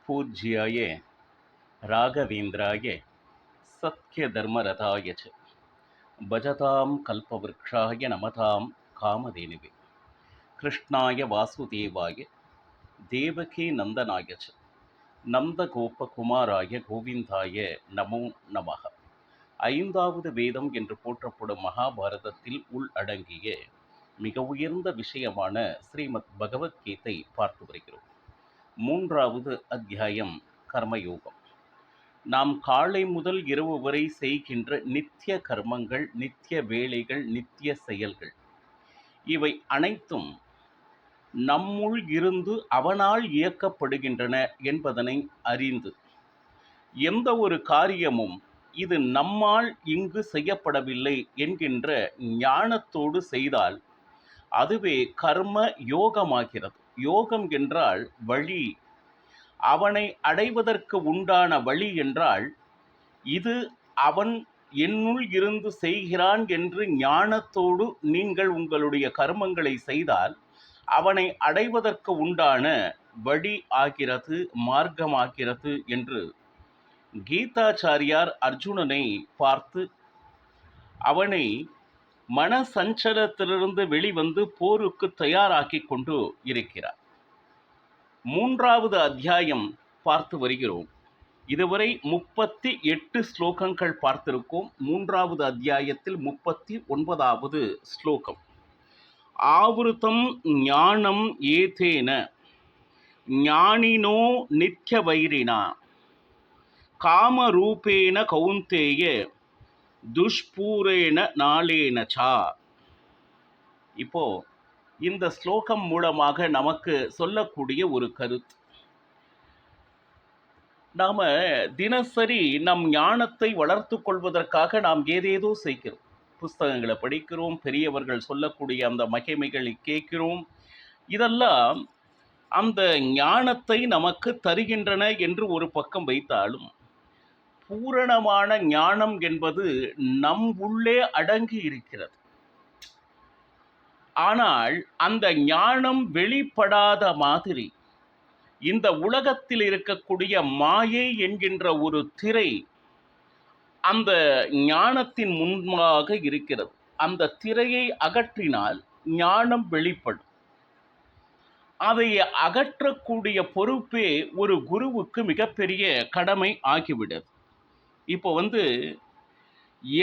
பூஜ்யாய ராகவேந்திராய சத்யதர்மரதாய ச பஜதாம் கல்பவ்ருக்ஷாய நமதாம் காமதேனுவே கிருஷ்ணாய வாசுதேவாய தேவகி நந்தனாய ச நந்தகோபகுமாராய கோவிந்தாய நமோ நமக. ஐந்தாவது வேதம் என்று போற்றப்படும் மகாபாரதத்தில் உள்ளடங்கிய மிக உயர்ந்த விஷயமான ஸ்ரீமத் பகவத்கீதை பார்த்து வருகிறோம். மூன்றாவது அத்தியாயம் கர்மயோகம். நாம் காலை முதல் இரவு வரை செய்கின்ற நித்திய கர்மங்கள், நித்திய வேலைகள், நித்திய செயல்கள், இவை அனைத்தும் நம்முள் இருந்து அவனால் இயக்கப்படுகின்றன என்பதனை அறிந்து எந்த ஒரு காரியமும் இது நம்மால் இங்கு செய்யப்படவில்லை என்கின்ற ஞானத்தோடு செய்தால் அதுவே கர்ம யோகமாகிறது. யோகம் என்றால் வழி, அவனை அடைவதற்கு உண்டான வழி என்றால் இது அவன் என்னுள் இருந்து செய்கிறான் என்று ஞானத்தோடு நீங்கள் உங்களுடைய கர்மங்களை செய்தால் அவனை அடைவதற்கு உண்டான வழி ஆகிறது, மார்க்கமாகிறது என்று கீதாச்சாரியார் அர்ஜுனனை பார்த்து அவனை மன சஞ்சலத்திலிருந்து வெளிவந்து போருக்கு தயாராக்கி கொண்டு இருக்கிறார். மூன்றாவது அத்தியாயம் பார்த்து வருகிறோம். இதுவரை 38 ஸ்லோகங்கள் பார்த்திருக்கோம். மூன்றாவது அத்தியாயத்தில் 39வது ஸ்லோகம். ஆவிருத்தம் ஞானம் ஏதேன ஞானினோ நித்ய வைரினா காமரூபேன கௌந்தேய துஷ்பூரேன நாளேனச்சா. இப்போ இந்த ஸ்லோகம் மூலமாக நமக்கு சொல்லக்கூடிய ஒரு கருத்து, நாம தினசரி நம் ஞானத்தை வளர்த்து கொள்வதற்காக நாம் ஏதேதோ செய்கிறோம். புஸ்தகங்களை படிக்கிறோம், பெரியவர்கள் சொல்லக்கூடிய அந்த மகிமைகளை கேட்கிறோம். இதெல்லாம் அந்த ஞானத்தை நமக்கு தருகின்றன என்று ஒரு பக்கம் வைத்தாலும் பூரணமான ஞானம் என்பது நம் உள்ளே அடங்கி இருக்கிறது. ஆனால் அந்த ஞானம் வெளிப்படாத மாதிரி இந்த உலகத்தில் இருக்கக்கூடிய மாயை என்கின்ற ஒரு திரை அந்த ஞானத்தின் முன்பாக இருக்கிறது. அந்த திரையை அகற்றினால் ஞானம் வெளிப்படும். அதை அகற்றக்கூடிய பொறுப்பே ஒரு குருவுக்கு மிகப்பெரிய கடமை ஆகிவிடுது. இப்போ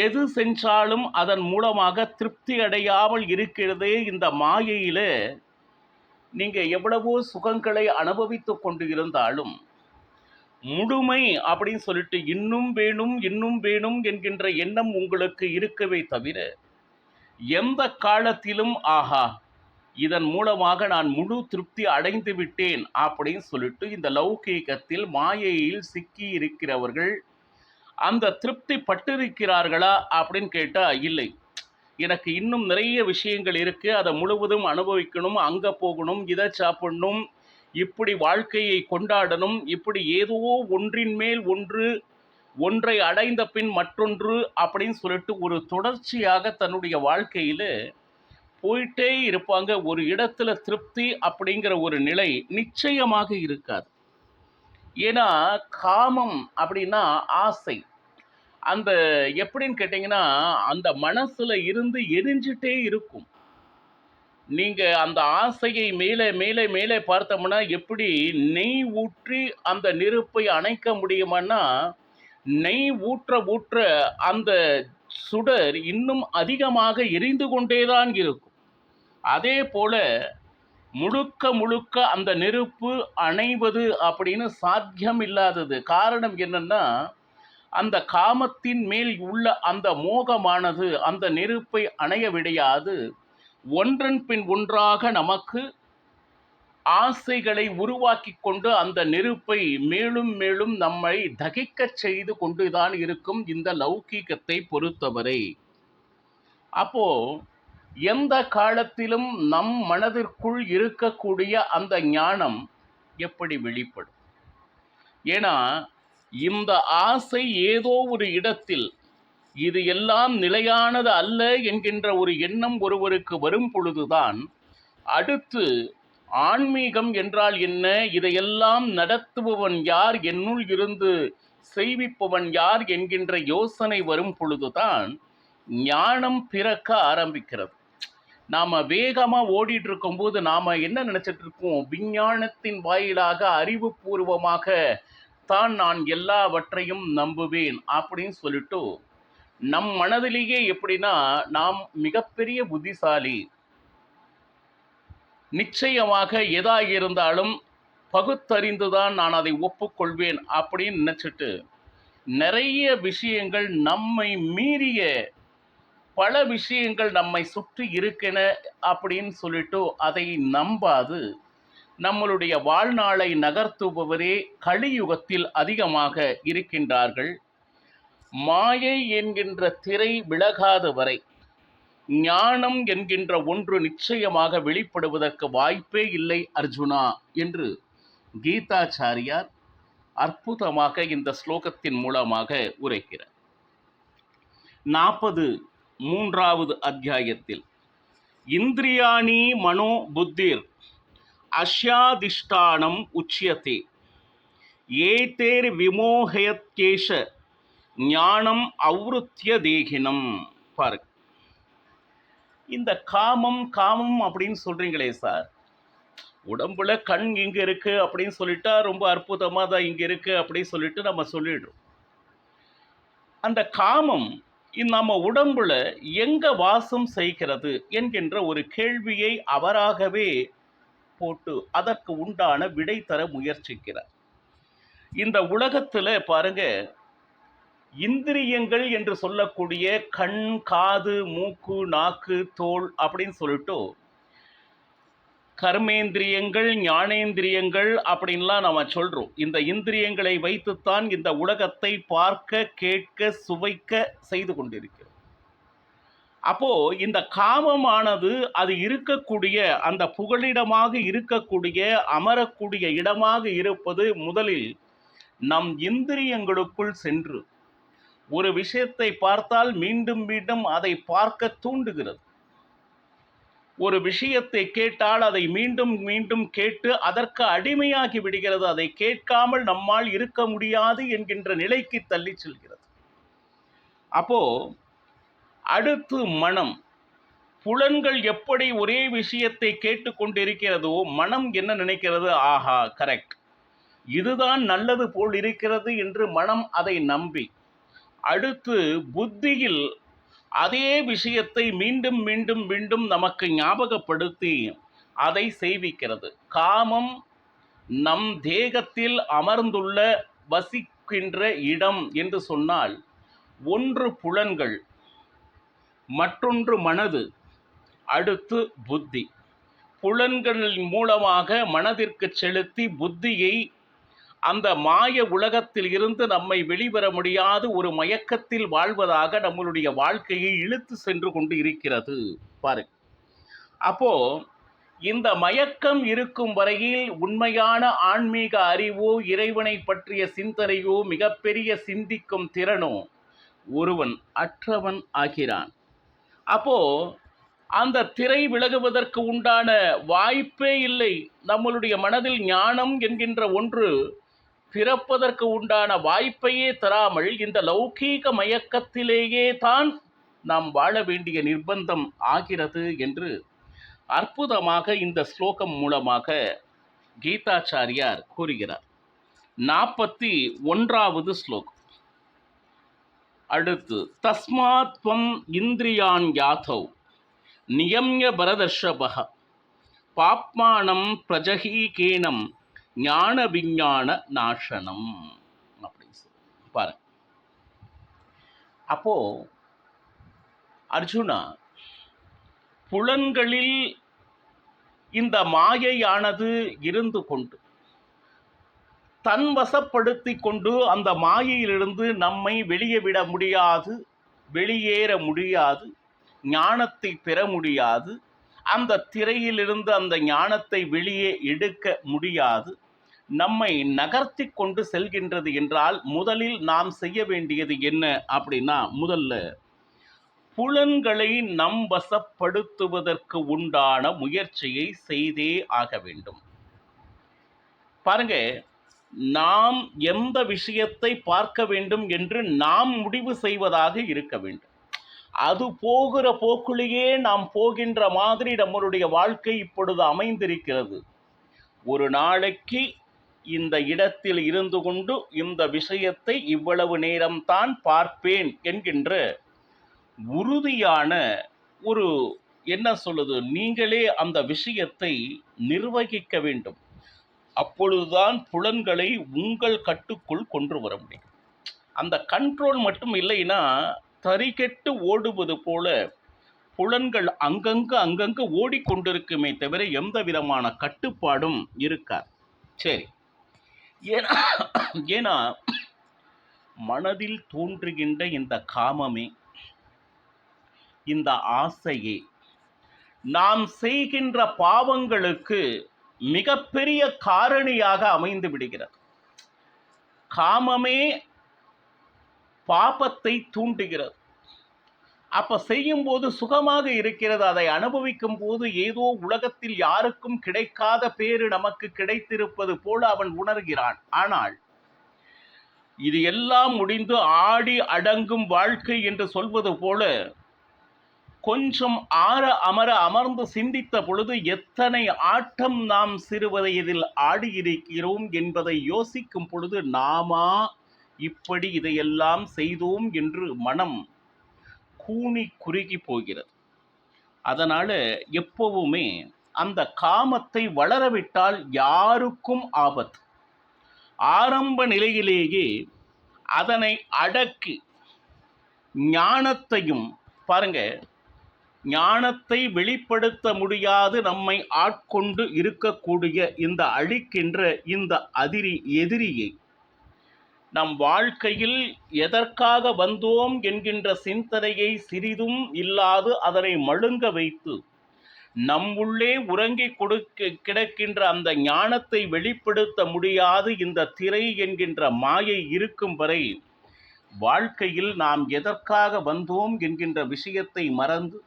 எது செஞ்சாலும் அதன் மூலமாக திருப்தி அடையாமல் இருக்கிறதே இந்த மாயையில நீங்க எவ்வளவோ சுகங்களை அனுபவித்து கொண்டு இருந்தாலும் முழுமை அப்படின்னு சொல்லிட்டு இன்னும் வேணும் இன்னும் வேணும் என்கின்ற எண்ணம் உங்களுக்கு இருக்கவே தவிர எந்த காலத்திலும் ஆஹா இதன் மூலமாக நான் முழு திருப்தி அடைந்து விட்டேன் அப்படின்னு சொல்லிட்டு இந்த லௌகீகத்தில் மாயையில் சிக்கி இருக்கிறவர்கள் அந்த திருப்தி பட்டிருக்கிறார்களா அப்படின்னு கேட்டா இல்லை. எனக்கு இன்னும் நிறைய விஷயங்கள் இருக்கு, அதை முழுவதும் அனுபவிக்கணும், அங்க போகணும், இதை சாப்பிடணும், இப்படி வாழ்க்கையை கொண்டாடணும், இப்படி ஏதோ ஒன்றின் மேல் ஒன்று, ஒன்றை அடைந்த பின் மற்றொன்று அப்படின்னு சொல்லிட்டு ஒரு தொடர்ச்சியாக தன்னுடைய வாழ்க்கையில போயிட்டே இருப்பாங்க. ஒரு இடத்துல திருப்தி அப்படிங்கிற ஒரு நிலை நிச்சயமாக இருக்காது. ஏன்னா காமம் அப்படின்னா ஆசை. அந்த எப்படின்னு கேட்டீங்கன்னா அந்த மனசுல இருந்து எரிஞ்சிட்டே இருக்கும். நீங்க அந்த ஆசையை மேலே மேலே மேலே பார்த்தோம்னா எப்படி நெய் ஊற்றி அந்த நெருப்பை அணைக்க முடியுமான்னா நெய் ஊற்ற ஊற்ற அந்த சுடர் இன்னும் அதிகமாக எரிந்து கொண்டேதான் இருக்கும். அதே போல முழுக்க முழுக்க அந்த நெருப்பு அணைவது அப்படின்னு சாத்தியம் இல்லாதது. காரணம் என்னன்னா அந்த காமத்தின் மேல் உள்ள அந்த மோகமானது அந்த நெருப்பை அணைய விடையாது. ஒன்றன் பின் ஒன்றாக நமக்கு ஆசைகளை உருவாக்கி கொண்டு அந்த நெருப்பை மேலும் மேலும் நம்மை தகிக்க செய்து கொண்டுதான் இருக்கும் இந்த லௌகீகத்தை பொறுத்தவரை. அப்போ எந்த காலத்திலும் நம் மனதிற்குள் இருக்கக்கூடிய அந்த ஞானம் எப்படி வெளிப்படும்? ஏன்னா இந்த ஆசை ஏதோ ஒரு இடத்தில் இது எல்லாம் நிலையானது அல்ல என்கின்ற ஒரு எண்ணம் ஒருவருக்கு வரும் பொழுதுதான் அடுத்து ஆன்மீகம் என்றால் என்ன, இதையெல்லாம் நடத்துபவன் யார், என்னுள் இருந்து செய்விப்பவன் யார் என்கின்ற யோசனை வரும் பொழுதுதான் ஞானம் பிறக்க ஆரம்பிக்கிறது. நாம வேகமா ஓடிட்டு இருக்கும்போது நாம என்ன நினைச்சிட்டு இருக்கோம், விஞ்ஞானத்தின் வாயிலாக அறிவுபூர்வமாக தான் நான் எல்லாவற்றையும் நம்புவேன் அப்படின்னு சொல்லிட்டு நம் மனதிலேயே எப்படின்னா நாம் மிகப்பெரிய புத்திசாலி, நிச்சயமாக எதா இருந்தாலும் பகுத்தறிந்துதான் நான் அதை ஒப்புக்கொள்வேன் அப்படின்னு நினைச்சிட்டு நிறைய விஷயங்கள் நம்மை மீறிய பல விஷயங்கள் நம்மை சுற்றி இருக்கென அப்படின்னு சொல்லிட்டு அதை நம்பாது நம்மளுடைய வாழ்நாளை நகர்த்துபவரே கலியுகத்தில் அதிகமாக இருக்கின்றார்கள். மாயை என்கின்ற திரை விலகாத வரை ஞானம் என்கின்ற ஒன்று நிச்சயமாக வெளிப்படுவதற்கு வாய்ப்பே இல்லை அர்ஜுனா என்று கீதாச்சாரியார் அற்புதமாக இந்த ஸ்லோகத்தின் மூலமாக உரைக்கிறார். 43வது அத்தியாயத்தில் இந்திரியாணி மனோ புத்திர் அஸ்யாதிஷ்டானம் உச்சியதே ஏதேர் விமோகயத்யேஷ ஞானம் அவ்ருத்திய தேகினம். பாருங்க, இந்த காமம் காமம் அப்படின்னு சொல்றீங்களே சார், உடம்புல கண் இங்க இருக்கு அப்படின்னு சொல்லிட்டா ரொம்ப அற்புதமா தான் இங்க இருக்கு அப்படின்னு சொல்லிட்டு நம்ம சொல்லிடுறோம். அந்த காமம் நம்ம உடம்புல எங்க வாசம் செய்கிறது என்கின்ற ஒரு கேள்வியை அவராகவே போட்டு அதற்கு உண்டான விடை தர முயற்சிக்கிறார். இந்த உலகத்துல பாருங்க, இந்திரியங்கள் என்று சொல்லக்கூடிய கண், காது, மூக்கு, நாக்கு, தோல் அப்படின்னு சொல்லிட்டு கர்மேந்திரியங்கள், ஞானேந்திரியங்கள் அப்படின்லாம் நம்ம சொல்றோம். இந்த இந்திரியங்களை வைத்துத்தான் இந்த உலகத்தை பார்க்க, கேட்க, சுவைக்க செய்து கொண்டிருக்கிறோம். அப்போ இந்த காமமானது அது இருக்கக்கூடிய அந்த புகலிடமாக இருக்கக்கூடிய அமரக்கூடிய இடமாக இருப்பது முதலில் நம் இந்திரியங்களுக்குள் சென்று ஒரு விஷயத்தை பார்த்தால் மீண்டும் மீண்டும் அதை பார்க்க தூண்டுகிறது. ஒரு விஷயத்தை கேட்டால் அதை மீண்டும் மீண்டும் கேட்டு அதற்கு அடிமையாகி விடுகிறது. அதை கேட்காமல் நம்மால் இருக்க முடியாது என்கின்ற நிலைக்கு தள்ளி செல்கிறது. அப்போ அடுத்து மனம், புலன்கள் எப்படி ஒரே விஷயத்தை கேட்டுக்கொண்டிருக்கிறதோ மனம் என்ன நினைக்கிறது, ஆஹா கரெக்ட், இதுதான் நல்லது போல் இருக்கிறது என்று மனம் அதை நம்பி அடுத்து புத்தியில் அதே விஷயத்தை மீண்டும் மீண்டும் மீண்டும் நமக்கு ஞாபகப்படுத்தி அதை செய்விக்கிறது. காமம் நம் தேகத்தில் அமர்ந்துள்ள வசிக்கின்ற இடம் என்று சொன்னால் ஒன்று புலன்கள், மற்றொன்று மனது, அடுத்து புத்தி. புலன்களின் மூலமாக மனதிற்கு செலுத்தி புத்தியை அந்த மாய உலகத்தில் இருந்து நம்மை வெளிவர முடியாது ஒரு மயக்கத்தில் வாழ்வதாக நம்மளுடைய வாழ்க்கையை இழுத்து சென்று கொண்டு இருக்கிறது. பாருங்க, அப்போ இந்த மயக்கம் இருக்கும் வரையில் உண்மையான ஆன்மீக அறிவோ இறைவனை பற்றிய சிந்தனையோ மிகப்பெரிய சிந்திக்கும் திறனோ ஒருவன் அற்றவன் ஆகிறான். அப்போ அந்த திரை விலகுவதற்கு உண்டான வாய்ப்பே இல்லை. நம்மளுடைய மனதில் ஞானம் என்கின்ற ஒன்று பிறப்பதற்கு உண்டான வாய்ப்பையே தராமல் இந்த லௌகீக மயக்கத்திலேயே தான் நாம் வாழ வேண்டிய நிர்பந்தம் ஆகிறது என்று அற்புதமாக இந்த ஸ்லோகம் மூலமாக கீதாச்சாரியார் கூறுகிறார். 41வது ஸ்லோகம். அடுத்து தஸ்மாத்வம் இந்திரியான் யாதௌ நியம்ய பரதர்ஷபஹ பாப்மானம் பிரஜஹீகேனம் ஞான விஞ்ஞான நாசனம் அப்படின்னு சொல்லி பாருங்க. அப்போ அர்ஜுனா, புலன்களில் இந்த மாயையானது இருந்து கொண்டு தன் வசப்படுத்தி கொண்டு அந்த மாயையிலிருந்து நம்மை வெளியே விட முடியாது, வெளியேற முடியாது, ஞானத்தை பெற முடியாது, அந்த திரையிலிருந்து அந்த ஞானத்தை வெளியே எடுக்க முடியாது, நம்மை நகர்த்தி கொண்டு செல்கின்றது என்றால் முதலில் நாம் செய்ய வேண்டியது என்ன அப்படின்னா, முதல்ல புலன்களை நம் வசப்படுத்துவதற்கு உண்டான முயற்சியை செய்தே ஆக வேண்டும். பாருங்க, நாம் எந்த விஷயத்தை பார்க்க வேண்டும் என்று நாம் முடிவு செய்வதாக இருக்க வேண்டும். அது போகிற போக்குலேயே நாம் போகின்ற மாதிரி நம்மளுடைய வாழ்க்கை இப்பொழுது அமைந்திருக்கிறது. ஒரு நாளைக்கு இந்த இடத்தில் இருந்து கொண்டு இந்த விஷயத்தை இவ்வளவு நேரம்தான் பார்ப்பேன் என்கின்ற உறுதியான ஒரு என்ன சொல்லுது, நீங்களே அந்த விஷயத்தை நிர்வகிக்க வேண்டும். அப்பொழுதுதான் புலன்களை உங்கள் கட்டுக்குள் கொண்டு வர முடியும். அந்த கண்ட்ரோல் மட்டும் இல்லைன்னா தறிகெட்டு ஓடுவது போல புலன்கள் அங்கங்கு ஓடிக்கொண்டிருக்குமே தவிர எந்த விதமான கட்டுப்பாடும் இருக்காது. சரி, ஏன்னா மனதில் தோன்றுகின்ற இந்த காமமே, இந்த ஆசையே நாம் செய்கின்ற பாவங்களுக்கு மிகப்பெரிய காரணியாக அமைந்து விடுகிறது. காமமே பாபத்தை தூண்டுகிறது. அப்ப செய்யும் போது சுகமாக இருக்கிறது. அதை அனுபவிக்கும் போது ஏதோ உலகத்தில் யாருக்கும் கிடைக்காத பேரு நமக்கு கிடைத்திருப்பது போல அவன் உணர்கிறான். ஆனால் இது எல்லாம் முடிந்து ஆடி அடங்கும் வாழ்க்கை என்று சொல்வது போல கொஞ்சம் அமர்ந்து சிந்தித்த பொழுது எத்தனை ஆட்டம் நாம் சிறு வயதில் ஆடியிருக்கிறோம் என்பதை யோசிக்கும் பொழுது நாமா இப்படி இதையெல்லாம் செய்தோம் என்று மனம் கூனி குறுகி போகிறது. அதனால எப்பவுமே அந்த காமத்தை வளரவிட்டால் யாருக்கும் ஆபத்து. ஆரம்ப நிலையிலேயே அதனை அடக்கி ஞானத்தையும் பாருங்க, ஞானத்தை வெளிப்படுத்த முடியாது நம்மை ஆட்கொண்டு இருக்கக்கூடிய இந்த அழிக்கின்ற இந்த எதிரியை நம் வாழ்க்கையில் எதற்காக வந்தோம் என்கின்ற சிந்தனையை சிறிதும் இல்லாது அதனை மழுங்க வைத்து நம்முள்ளே உறங்கி கிடக்கின்ற அந்த ஞானத்தை வெளிப்படுத்த முடியாது இந்த திரை என்கின்ற மாயை இருக்கும் வரை வாழ்க்கையில் நாம் எதற்காக வந்தோம் என்கின்ற விஷயத்தை மறந்து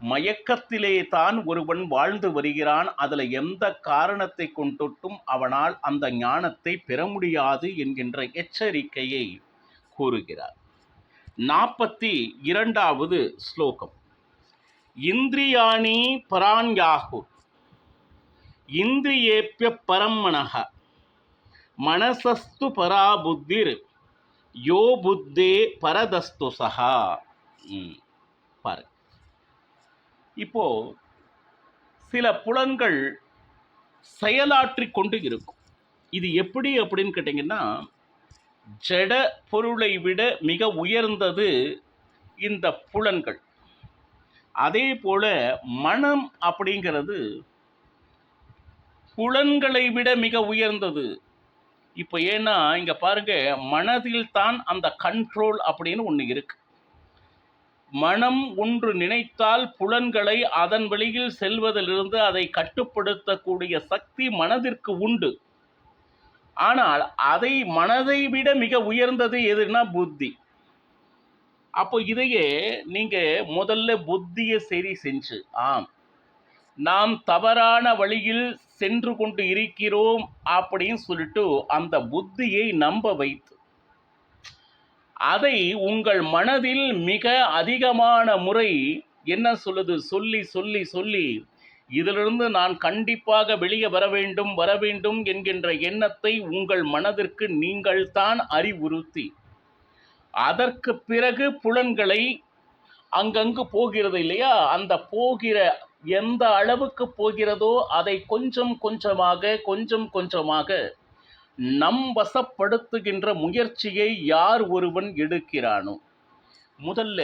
மயக்கத்திலே தான் ஒருவன் வாழ்ந்து வருகிறான். அதில் எந்த காரணத்தை கொண்டொட்டும் அவனால் அந்த ஞானத்தை பெற முடியாது என்கின்ற எச்சரிக்கையை கூறுகிறார். 42வது ஸ்லோகம். இந்திரியாணி பராண்யாஹு இந்திரியேப்ய பரம்மனஹ மனசஸ்து பரா புத்திர் யோ புத்தே பரதஸ்து சஹா. பாரு, இப்போ சில புலன்கள் செயலாற்றி கொண்டு இருக்கும். இது எப்படி அப்படின்னு கேட்டிங்கன்னா, ஜட பொருளை விட மிக உயர்ந்தது இந்த புலன்கள். அதே போல மனம் அப்படிங்கிறது புலன்களை விட மிக உயர்ந்தது. இப்போ ஏன்னா இங்க பாருங்க, மனதில் தான் அந்த கண்ட்ரோல் அப்படின்னு ஒன்று இருக்கு. மனம் ஒன்று நினைத்தால் புலன்களை அதன் வழியில் செல்வதிலிருந்து அதை கட்டுப்படுத்தக்கூடிய சக்தி மனதிற்கு உண்டு. ஆனால் மனதை விட மிக உயர்ந்தது எதுனா புத்தி. அப்போ இதையே நீங்க முதல்ல புத்தியை சரி செஞ்சு, நாம் தவறான வழியில் சென்று கொண்டு இருக்கிறோம் அப்படின்னு சொல்லிட்டு அந்த புத்தியை நம்ப வைத்து அதை உங்கள் மனதில் மிக அதிகமான முறை என்ன சொல்லுது சொல்லி சொல்லி சொல்லி இதிலிருந்து நான் கண்டிப்பாக வெளியே வர வேண்டும் என்கின்ற எண்ணத்தை உங்கள் மனதிற்கு நீங்கள் தான் அறிவுறுத்தி அதற்கு பிறகு புலன்களை அங்கங்கு போகிறது இல்லையா, அந்த போகிற எந்த அளவுக்கு போகிறதோ அதை கொஞ்சம் கொஞ்சமாக நம் வசப்படுத்துகின்ற முயற்சியை யார் ஒருவன் எடுக்கிறானோ, முதல்ல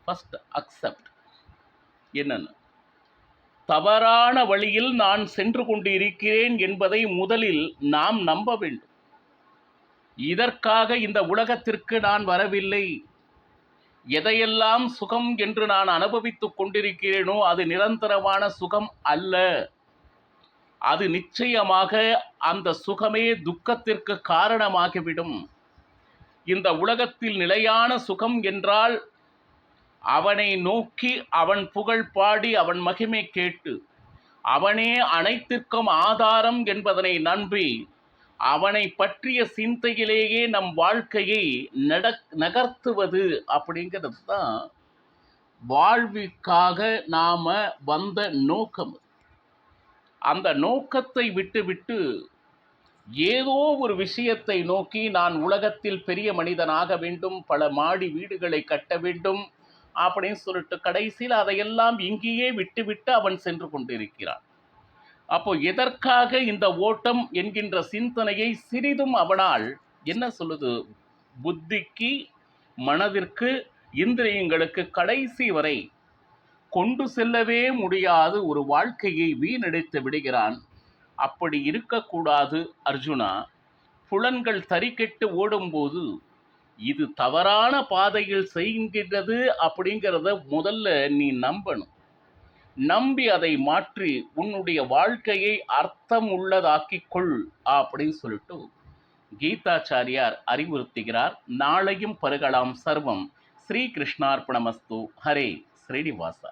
ஃபர்ஸ்ட் அக்செப்ட். என்னன்னு, தவறான வழியில் நான் சென்று கொண்டு இருக்கிறேன் என்பதை முதலில் நாம் நம்ப வேண்டும். இதற்காக இந்த உலகத்திற்கு நான் வரவில்லை. எதையெல்லாம் சுகம் என்று நான் அனுபவித்துக் கொண்டிருக்கிறேனோ அது நிரந்தரமான சுகம் அல்ல. அது நிச்சயமாக அந்த சுகமே துக்கத்திற்கு காரணமாகிவிடும். இந்த உலகத்தில் நிலையான சுகம் என்றால் அவனை நோக்கி அவன் புகழ் பாடி அவன் மகிமை கேட்டு அவனே அனைத்திற்கும் ஆதாரம் என்பதனை நம்பி அவனை பற்றிய சிந்தையிலேயே நம் வாழ்க்கையை நகர்த்துவது அப்படிங்கிறது தான் வாழ்விற்காக நாம வந்த நோக்கம். அந்த நோக்கத்தை விட்டுவிட்டு ஏதோ ஒரு விஷயத்தை நோக்கி நான் உலகத்தில் பெரிய மனிதனாக வேண்டும், பல மாடி வீடுகளை கட்ட வேண்டும் அப்படின்னு சொல்லிட்டு கடைசியில் அதையெல்லாம் இங்கேயே விட்டுவிட்டு அவன் சென்று கொண்டிருக்கிறான். அப்போ எதற்காக இந்த ஓட்டம் என்கின்ற சிந்தனையை சிறிதும் அவனால் என்ன சொல்லுது, புத்திக்கு, மனதிற்கு, இந்திரியங்களுக்கு கடைசி வரை கொண்டு செல்லவே முடியாது ஒரு வாழ்க்கையை வீணடித்து விடுகிறான். அப்படி இருக்கக்கூடாது அர்ஜுனா. புலன்கள் தறிக்கெட்டு ஓடும்போது இது தவறான பாதையில் செய்கின்றது அப்படிங்கிறத முதல்ல நீ நம்பணும். நம்பி அதை மாற்றி உன்னுடைய வாழ்க்கையை அர்த்தம் உள்ளதாக்கிக் கொள் அப்படின்னு சொல்லிட்டு கீதாச்சாரியார் அறிவுறுத்துகிறார். நாளையும் பருகலாம் சர்வம் ஸ்ரீ கிருஷ்ணார்ப்பணமஸ்து. ஹரே ஸ்ரீனிவாசா.